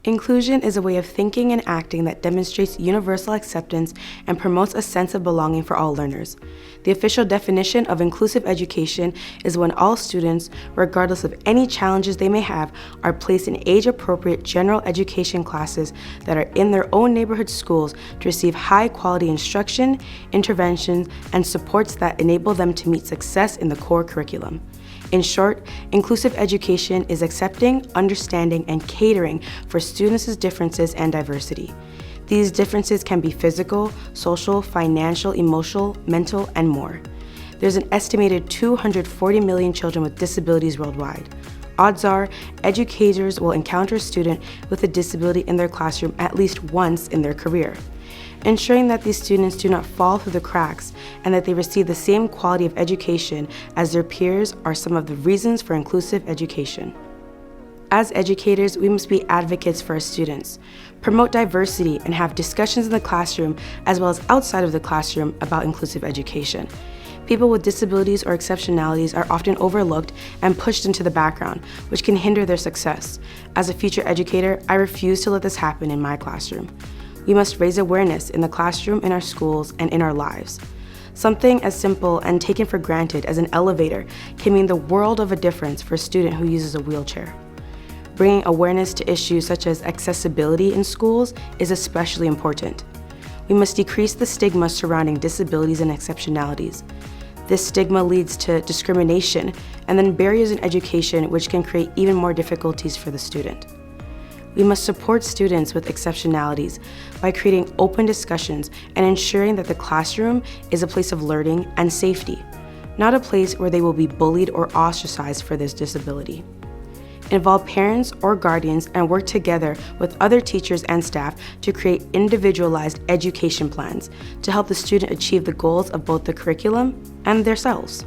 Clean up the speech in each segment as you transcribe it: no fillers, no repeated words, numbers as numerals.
Inclusion is a way of thinking and acting that demonstrates universal acceptance and promotes a sense of belonging for all learners. The official definition of inclusive education is when all students, regardless of any challenges they may have, are placed in age-appropriate general education classes that are in their own neighborhood schools to receive high-quality instruction, interventions, and supports that enable them to meet success in the core curriculum. In short, inclusive education is accepting, understanding, and catering for students' differences and diversity. These differences can be physical, social, financial, emotional, mental, and more. There's an estimated 240 million children with disabilities worldwide. Odds are, educators will encounter a student with a disability in their classroom at least once in their career. Ensuring that these students do not fall through the cracks and that they receive the same quality of education as their peers are some of the reasons for inclusive education. As educators, we must be advocates for our students, promote diversity, and have discussions in the classroom as well as outside of the classroom about inclusive education. People with disabilities or exceptionalities are often overlooked and pushed into the background, which can hinder their success. As a future educator, I refuse to let this happen in my classroom. We must raise awareness in the classroom, in our schools, and in our lives. Something as simple and taken for granted as an elevator can mean the world of a difference for a student who uses a wheelchair. Bringing awareness to issues such as accessibility in schools is especially important. We must decrease the stigma surrounding disabilities and exceptionalities. This stigma leads to discrimination and then barriers in education, which can create even more difficulties for the student. We must support students with exceptionalities by creating open discussions and ensuring that the classroom is a place of learning and safety, not a place where they will be bullied or ostracized for this disability. Involve parents or guardians and work together with other teachers and staff to create individualized education plans to help the student achieve the goals of both the curriculum and themselves.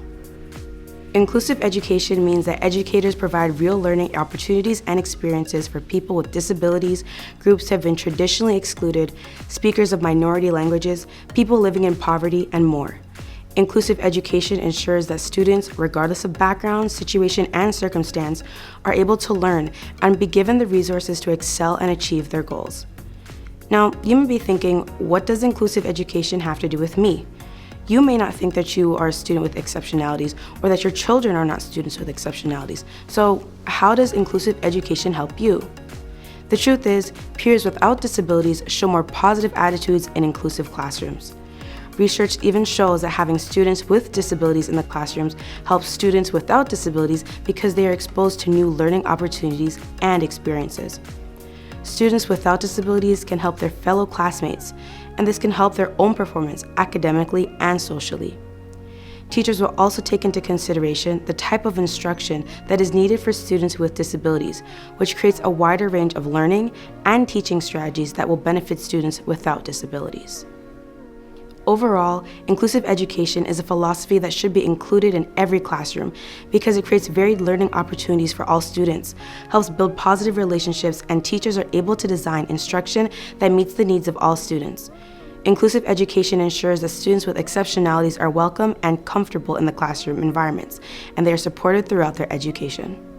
Inclusive education means that educators provide real learning opportunities and experiences for people with disabilities, groups who have been traditionally excluded, speakers of minority languages, people living in poverty, and more. Inclusive education ensures that students, regardless of background, situation, and circumstance, are able to learn and be given the resources to excel and achieve their goals. Now, you may be thinking, what does inclusive education have to do with me? You may not think that you are a student with exceptionalities or that your children are not students with exceptionalities. So how does inclusive education help you? The truth is, peers without disabilities show more positive attitudes in inclusive classrooms. Research even shows that having students with disabilities in the classrooms helps students without disabilities because they are exposed to new learning opportunities and experiences. Students without disabilities can help their fellow classmates, and this can help their own performance academically and socially. Teachers will also take into consideration the type of instruction that is needed for students with disabilities, which creates a wider range of learning and teaching strategies that will benefit students without disabilities. Overall, inclusive education is a philosophy that should be included in every classroom because it creates varied learning opportunities for all students, helps build positive relationships, and teachers are able to design instruction that meets the needs of all students. Inclusive education ensures that students with exceptionalities are welcome and comfortable in the classroom environments, and they are supported throughout their education.